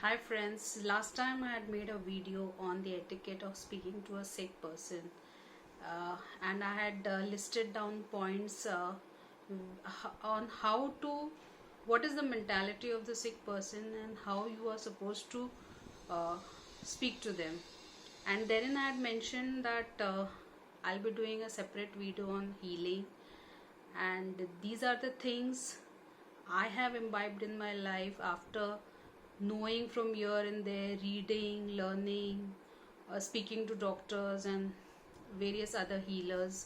Hi friends, last time I had made a video on the etiquette of speaking to a sick person, and I had listed down points on what is the mentality of the sick person and how you are supposed to uh, speak to them. And therein I had mentioned that I'll be doing a separate video on healing, and these are the things I have imbibed in my life after knowing from here and there, reading, learning, speaking to doctors and various other healers.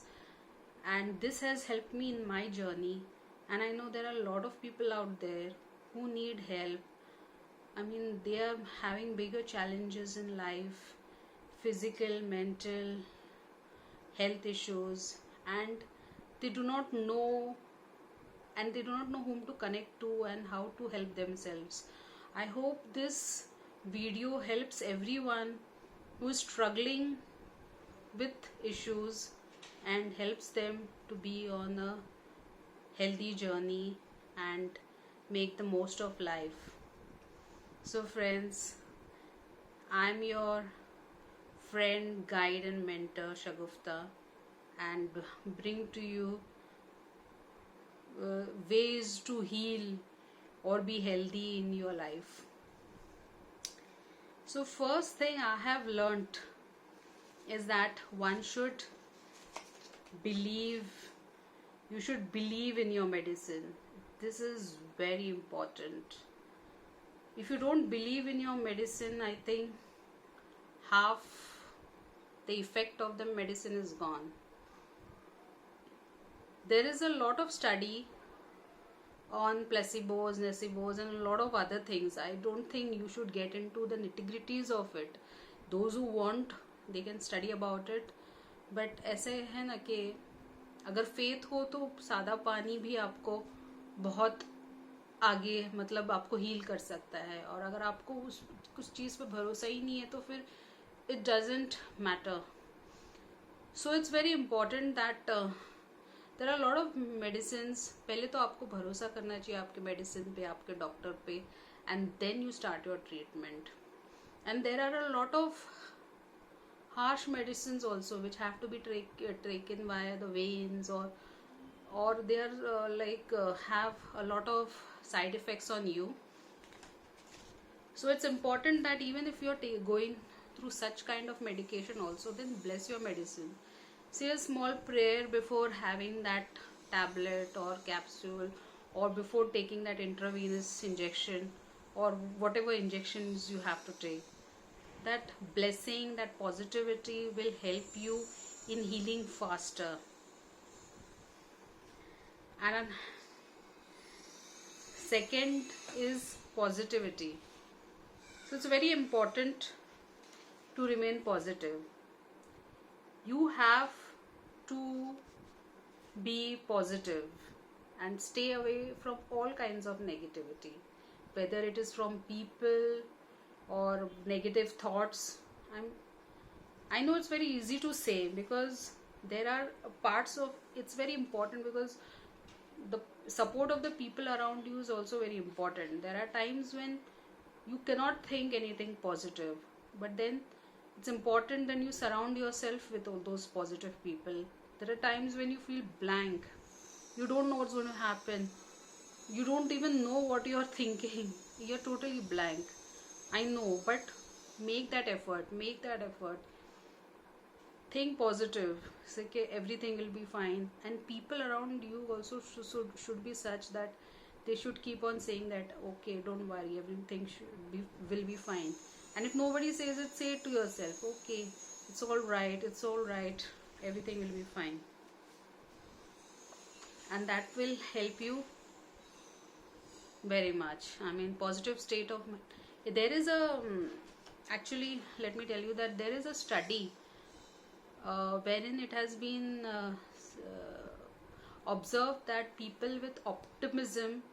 And this has helped me in my journey. And I know there are a lot of people out there who need help. I mean, they are having bigger challenges in life, physical, mental, health issues, and they do not know they do not know whom to connect to and how to help themselves. I hope this video helps everyone who is struggling with issues and helps them to be on a healthy journey and make the most of life. So friends, I'm your friend, guide and mentor Shagufta, and bring to you ways to heal or be healthy in your life. So first thing I have learnt is that one should believe you should believe in your medicine. This is very important. If you don't believe in your medicine, I think half the effect of the medicine is gone. There is a lot of study on placebos, nocebos and a lot of other things. I don't think you should get into the nitty-gritties of it. Those who want, they can study about it. But ऐसे है ना कि अगर faith हो तो सादा पानी भी आपको बहुत आगे मतलब आपको हील कर सकता है, और अगर आपको कुछ चीज़ पे भरोसा ही नहीं है तो फिर it doesn't matter. So it's very important that there are lot of medicine. पहले तो आपको भरोसा करना चाहिए आपके मेडिसिन पे, आपके डॉक्टर पे, and then you start your treatment. And there are a lot of harsh medicines also which have to be taken via the veins, or they are have a lot of side effects on you. So it's important that even if you're going through such kind of medication also, then bless your medicine. Say a small prayer before having that tablet or capsule, or before taking that intravenous injection or whatever injections you have to take. That blessing, that positivity will help you in healing faster. And second is positivity. So it's very important to remain positive. You have to be positive and stay away from all kinds of negativity, whether it is from people or negative thoughts. I know it's very easy to say, because there are parts of it's very important, because the support of the people around you is also very important. There are times when you cannot think anything positive, but then it's important that you surround yourself with all those positive people. There are times when you feel blank, you don't know what's going to happen, you don't even know what you're thinking, you're totally blank. I know, but make that effort. Think positive. Say okay, everything will be fine. And people around you also should be such that they should keep on saying that okay, don't worry, everything will be fine. And if nobody says it, say it to yourself. Okay, it's all right. Everything will be fine. And that will help you very much. I mean, positive state of mind. There is a actually, let me tell you that there is a study wherein it has been observed that people with optimism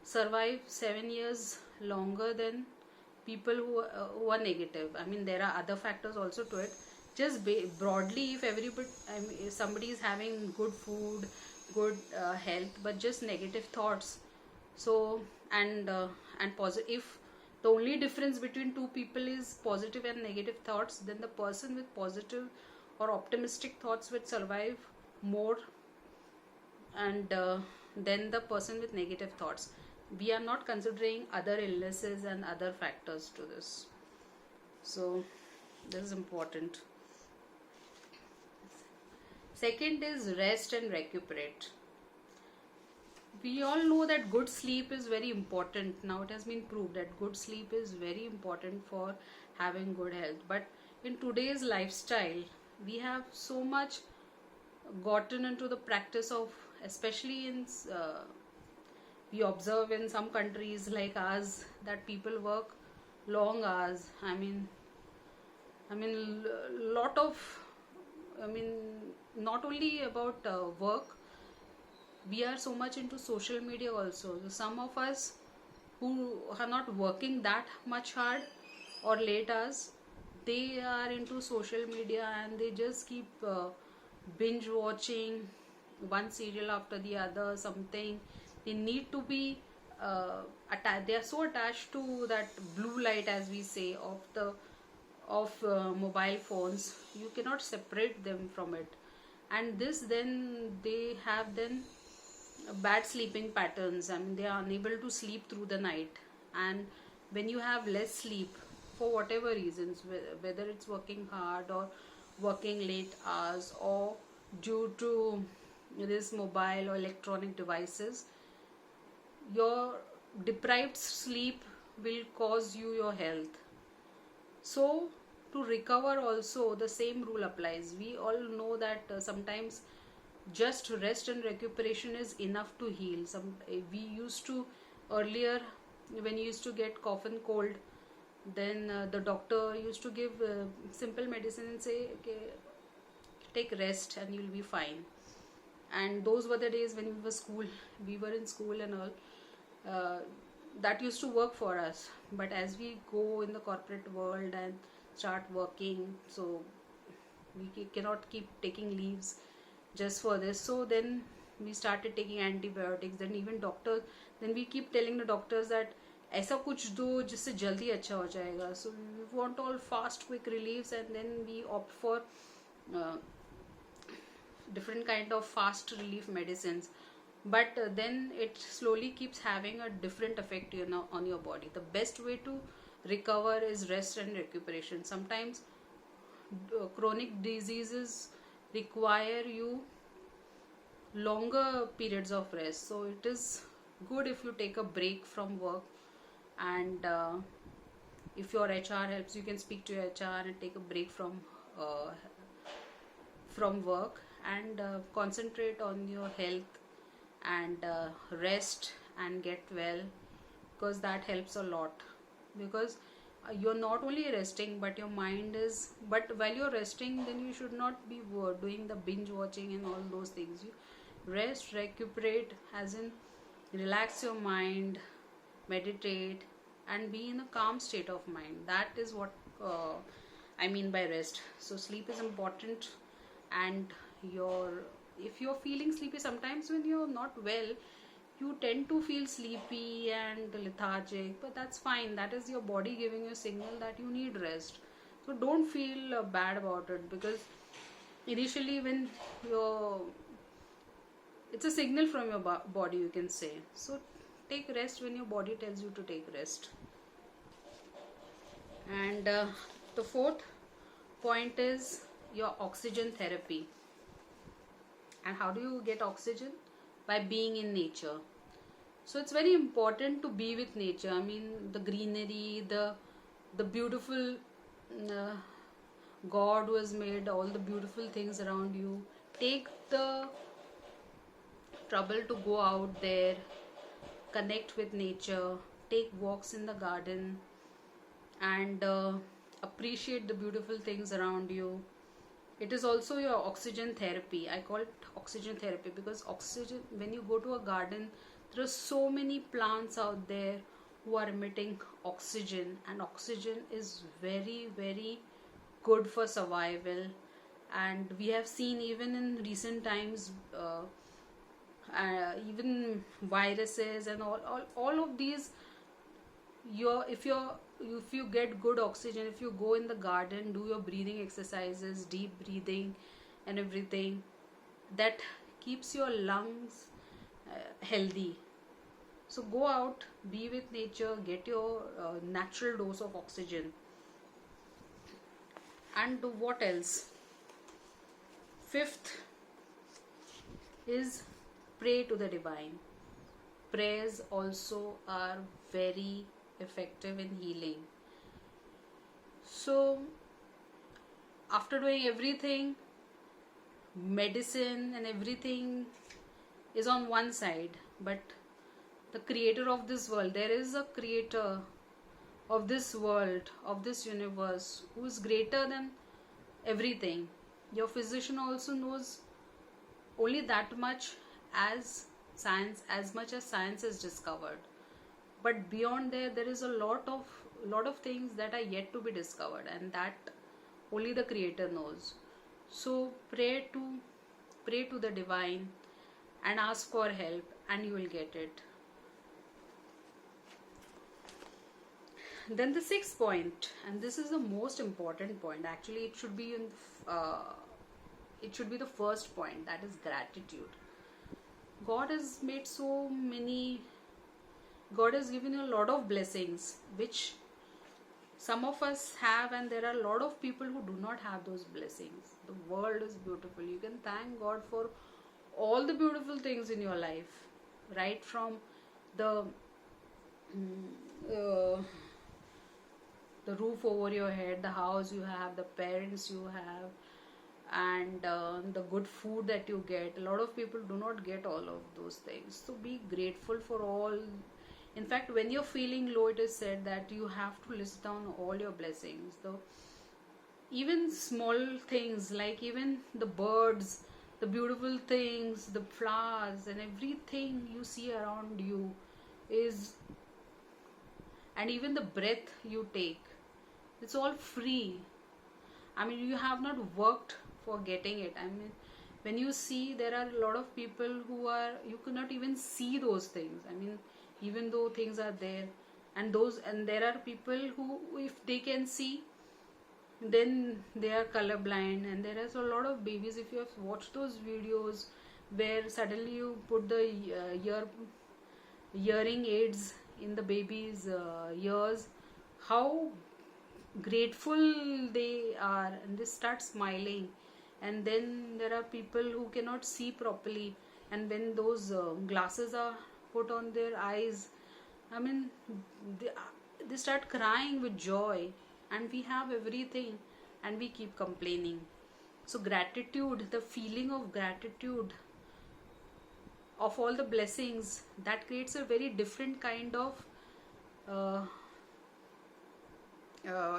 survive 7 years longer than people who are negative. I mean, there are other factors also to it. Just broadly, if if somebody is having good food, good health, but just negative thoughts, so and positive, if The only difference between two people is positive and negative thoughts. Then the person with positive or optimistic thoughts will survive more, and then the person with negative thoughts. We are not considering other illnesses and other factors to this. So this is important. Second is rest and recuperate. We all know that good sleep is very important. Now it has been proved that good sleep is very important for having good health. But in today's lifestyle, we have so much gotten into the practice of, especially in we observe in some countries like ours, that people work long hours. Lot of, not only about work, we are so much into social media also. So some of us who are not working that much hard or late hours, they are into social media and they just keep binge watching one serial after the other, something. They need to be they are so attached to that blue light, as we say, of mobile phones. You cannot separate them from it, and this, then they have then bad sleeping patterns. They are unable to sleep through the night. And when you have less sleep for whatever reasons, whether it's working hard or working late hours or due to this mobile or electronic devices, your deprived sleep will cause you your health. So to recover also the same rule applies. We all know that sometimes just rest and recuperation is enough to heal. We used to, earlier, when you used to get cough and cold, then the doctor used to give simple medicine and say, okay, take rest and you'll be fine. And those were the days when we were in school and all. That used to work for us. But as we go in the corporate world and start working, so we cannot keep taking leaves just for this. So then we started taking antibiotics. Then even doctors, then we keep telling the doctors that ऐसा कुछ दो जिससे जल्दी अच्छा हो जाएगा. So we want all fast quick reliefs, and then we opt for different kind of fast relief medicines. But then it slowly keeps having a different effect, on your body. The best way to recover is rest and recuperation. Sometimes chronic diseases require you longer periods of rest. So it is good if you take a break from work, and if your HR helps, you can speak to your HR and take a break from work, and concentrate on your health, and rest and get well, because that helps a lot. Because you're not only resting, but your mind is, but while you're resting, then you should not be doing the binge watching and all those things. You rest, recuperate, as in relax your mind, meditate, and be in a calm state of mind. That is what I mean by rest. So sleep is important. And if you're feeling sleepy, sometimes when you're not well, you tend to feel sleepy and lethargic, but that's fine. That is your body giving you a signal that you need rest. So don't feel bad about it, because initially when it's a signal from your body, you can say. So take rest when your body tells you to take rest. And the fourth point is your oxygen therapy. And how do you get oxygen? By being in nature. So it's very important to be with nature. The greenery, the beautiful God who has made all the beautiful things around you. Take the trouble to go out there, connect with nature, take walks in the garden, and appreciate the beautiful things around you. It is also your oxygen therapy. I call it oxygen therapy because oxygen, when you go to a garden, there are so many plants out there who are emitting oxygen, and oxygen is very, very good for survival. And we have seen even in recent times, even viruses and all of these, if you get good oxygen, if you go in the garden, do your breathing exercises, deep breathing and everything, that keeps your lungs healthy. So go out, be with nature, get your natural dose of oxygen. And what else? Fifth is pray to the divine. Prayers also are very effective in healing. So after doing everything, medicine and everything is on one side, but the creator of this world, there is a creator of this world, of this universe, who is greater than everything. Your physician also knows only that much as much as science is discovered, but beyond there is a lot of things that are yet to be discovered, and that only the creator knows. So pray to the divine and ask for help, and you will get it. Then the sixth point, and this is the most important point, actually it should be the first point, that is gratitude. God has given you a lot of blessings which some of us have, and there are a lot of people who do not have those blessings. The world is beautiful. You can thank God for all the beautiful things in your life, right from the roof over your head, the house you have, the parents you have, and the good food that you get. A lot of people do not get all of those things. So be grateful for all. In fact, when you're feeling low, it is said that you have to list down all your blessings. Even small things, like even the birds, the beautiful things, the flowers, and everything you see around you and even the breath you take, it's all free. I mean, you have not worked for getting it. I mean, when you see, there are a lot of people you cannot even see those things. I mean, even though things are there, and there are people who, if they can see, then they are colorblind. And there is a lot of babies, if you have watched those videos where suddenly you put the hearing aids in the baby's ears, how grateful they are, and they start smiling. And then there are people who cannot see properly, and when those glasses are put on their eyes, I mean, they start crying with joy. And we have everything, and we keep complaining. So gratitude, the feeling of gratitude of all the blessings, that creates a very different kind of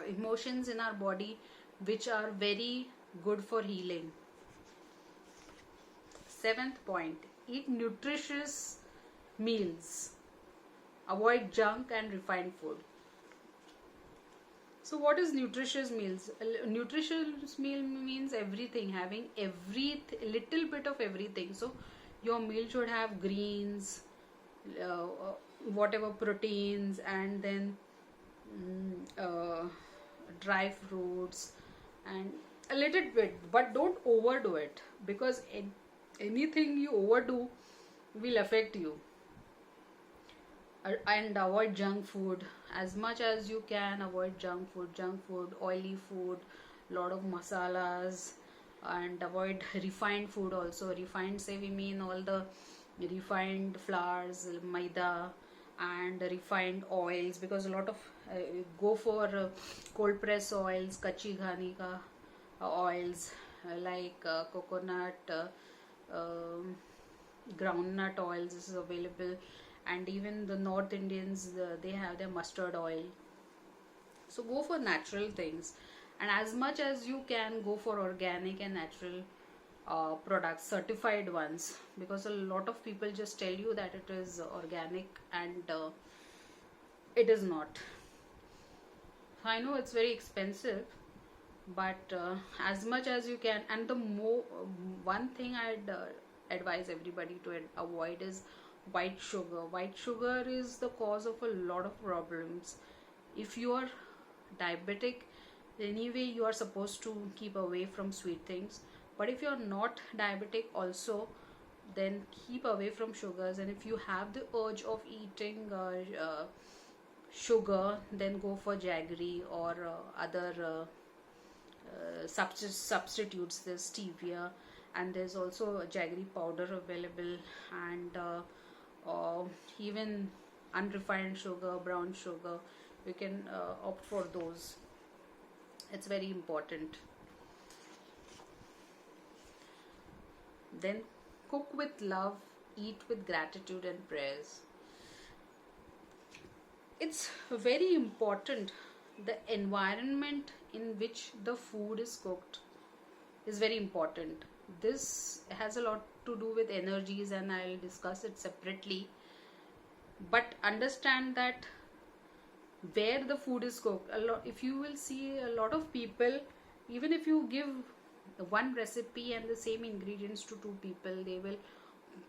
emotions in our body, which are very good for healing. Seventh point, eat nutritious meals. Avoid junk and refined food. So what is nutritious meals? Nutritious meal means everything, having little bit of everything. So your meal should have greens, whatever proteins, and then dry fruits, and a little bit, but don't overdo it, because anything you overdo will affect you. And avoid junk food as much as you can. Avoid junk food, oily food, lot of masalas, and avoid refined food also. Refined, say we mean all the refined flours, maida, and refined oils, because a lot of go for cold press oils, kachi ghani ka oils, like coconut, groundnut oils. This is available. And even the North Indians, they have their mustard oil. So go for natural things, and as much as you can, go for organic and natural products, certified ones, because a lot of people just tell you that it is organic, and it is not. I know it's very expensive, but as much as you can. And one thing I'd advise everybody to avoid is white sugar. White sugar is the cause of a lot of problems. If you are diabetic, anyway you are supposed to keep away from sweet things, but if you are not diabetic also, then keep away from sugars. And if you have the urge of eating sugar, then go for jaggery or other substitutes. There's stevia, and there's also a jaggery powder available, and even unrefined sugar, brown sugar, you can opt for those. It's very important. Then cook with love, eat with gratitude and prayers. It's very important. The environment in which the food is cooked is very important. This has a lot to do with energies, and I'll discuss it separately. But understand that where the food is cooked, if you will see a lot of people, even if you give one recipe and the same ingredients to two people, they will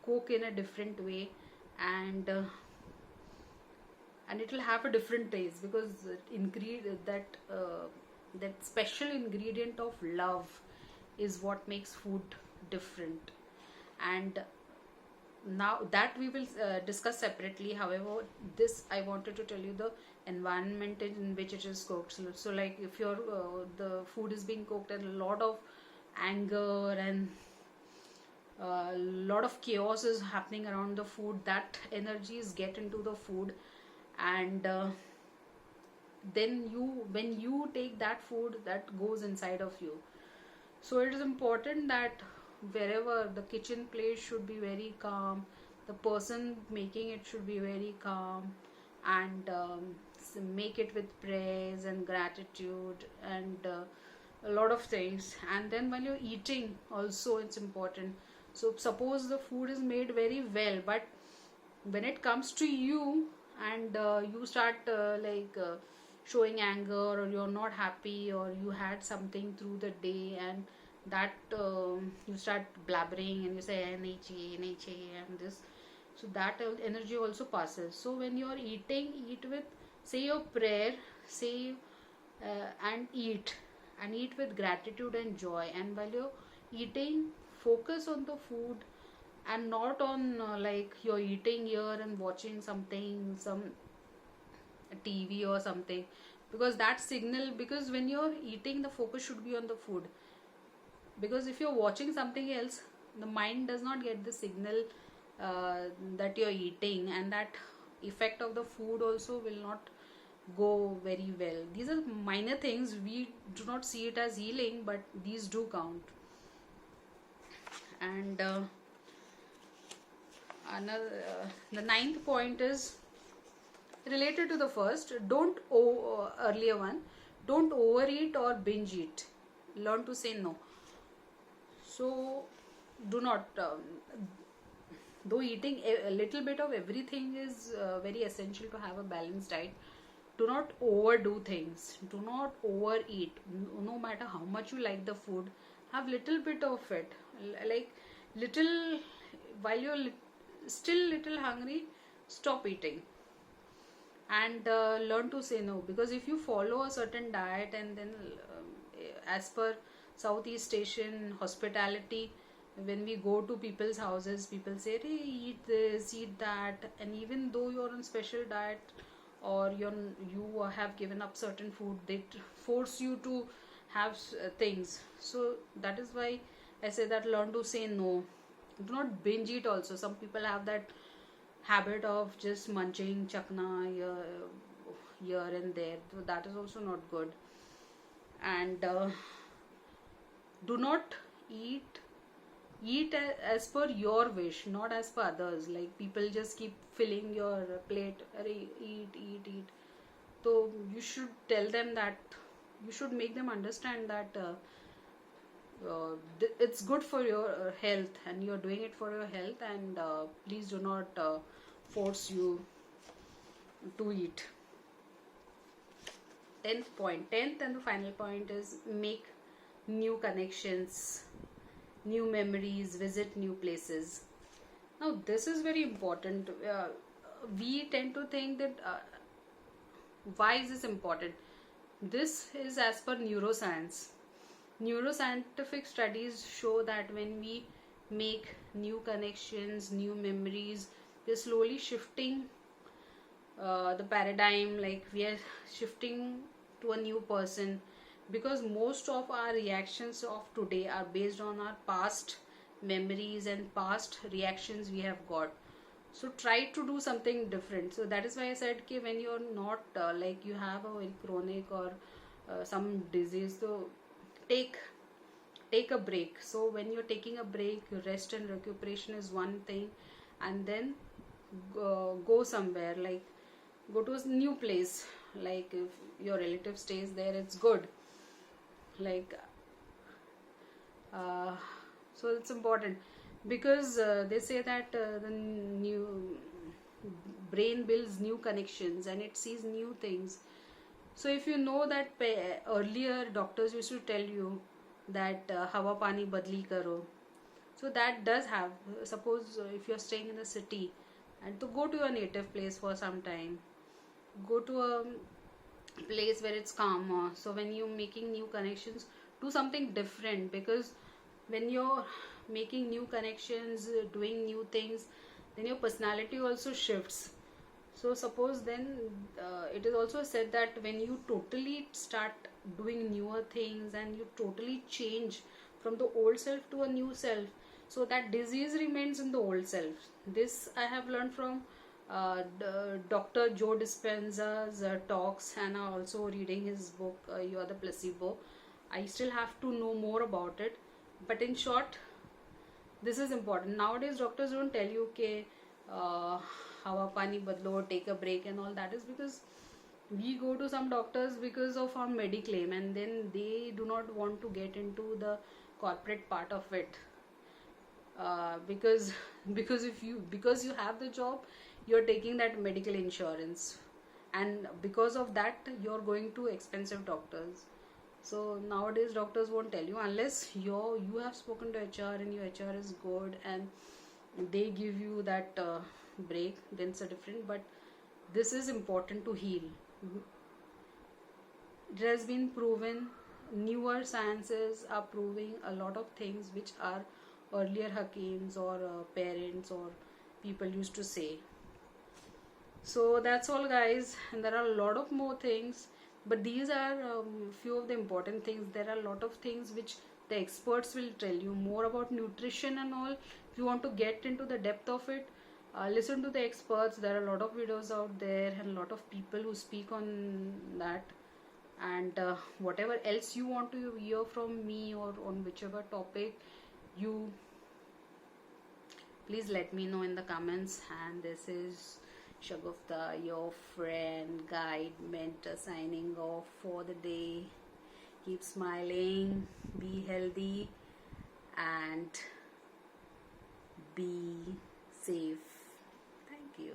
cook in a different way, and it will have a different taste, because that special ingredient of love is what makes food different. And now that we will discuss separately. However, this I wanted to tell you the environment in which it is cooked. So like if your the food is being cooked and a lot of anger and a lot of chaos is happening around the food, that energies get into the food, and then when you take that food, that goes inside of you. So it is important that wherever the kitchen place should be very calm, the person making it should be very calm, and make it with praise and gratitude and a lot of things. And then when you're eating also, it's important. So suppose the food is made very well, but when it comes to you, and you start showing anger, or you're not happy, or you had something through the day, and that you start blabbering and you say nahi chahiye and this, so that energy also passes. So when you're eating, eat with, say your prayer, say and eat with gratitude and joy. And while you're eating, focus on the food and not on like you're eating here and watching something, some TV or something, because that signal, because when you're eating, the focus should be on the food, because if you're watching something else, the mind does not get the signal that you're eating, and that effect of the food also will not go very well. These are minor things, we do not see it as healing, but these do count. And the ninth point is related to the first. Earlier one, don't overeat or binge eat. Learn to say no. So do not, though eating a little bit of everything is very essential to have a balanced diet, do not overdo things, do not overeat. No matter how much you like the food, have little bit of it, like little, while you're still little hungry, stop eating. And learn to say no, because if you follow a certain diet, and then as per Southeast Asian hospitality, when we go to people's houses, people say, hey, eat this, eat that, and even though you're on special diet, or you have given up certain food, they force you to have things. So that is why I say that learn to say no. Do not binge eat also. Some people have that habit of just munching chakna here and there, so that is also not good. And do not eat as per your wish, not as per others. Like people just keep filling your plate, eat. So you should tell them that, you should make them understand that it's good for your health, and you're doing it for your health, and please do not force you to eat. 10th and the final point is make new connections, new memories, visit new places. Now this is very important. We tend to think that why is this important? This is as per neuroscience. Neuroscientific studies show that when we make new connections, new memories, we're slowly shifting the paradigm, like we are shifting to a new person, because most of our reactions of today are based on our past memories and past reactions we have got. So try to do something different. So that is why I said कि when you're not like you have a very chronic or some disease, so take take a break. So when you're taking a break, rest and recuperation is one thing, and then go somewhere, like go to a new place. Like if your relative stays there, it's good. Like uh, so it's important, because they say that the new brain builds new connections and it sees new things. So if you know that earlier doctors used to tell you that hawa pani badli karo, so that does have, suppose if you're staying in a city and to go to your native place for some time, go to a place where it's calmer. So when you're making new connections, do something different, because when you're making new connections, doing new things, then your personality also shifts. So suppose then it is also said that when you totally start doing newer things and you totally change from the old self to a new self, so that disease remains in the old self. This I have learned from Dr. Joe Dispenza's talks, and I'm also reading his book You Are the Placebo. I still have to know more about it, but in short, this is important. Nowadays doctors don't tell you okay, hawa pani badlo, take a break and all. That is because we go to some doctors because of our mediclaim, and then they do not want to get into the corporate part of it, because because you have the job, you're taking that medical insurance, and because of that you're going to expensive doctors. So nowadays doctors won't tell you unless you have spoken to HR and your HR is good and they give you that break, then it's a different. But this is important to heal. It has been proven, newer sciences are proving a lot of things which are earlier hakims or parents or people used to say. So that's all guys, and there are a lot of more things, but these are few of the important things. There are a lot of things which the experts will tell you more about nutrition and all. If you want to get into the depth of it, listen to the experts. There are a lot of videos out there and a lot of people who speak on that. And whatever else you want to hear from me or on whichever topic, you please let me know in the comments. And this is Shagufta, your friend, guide, mentor, signing off for the day. Keep smiling, be healthy, and be safe. Thank you.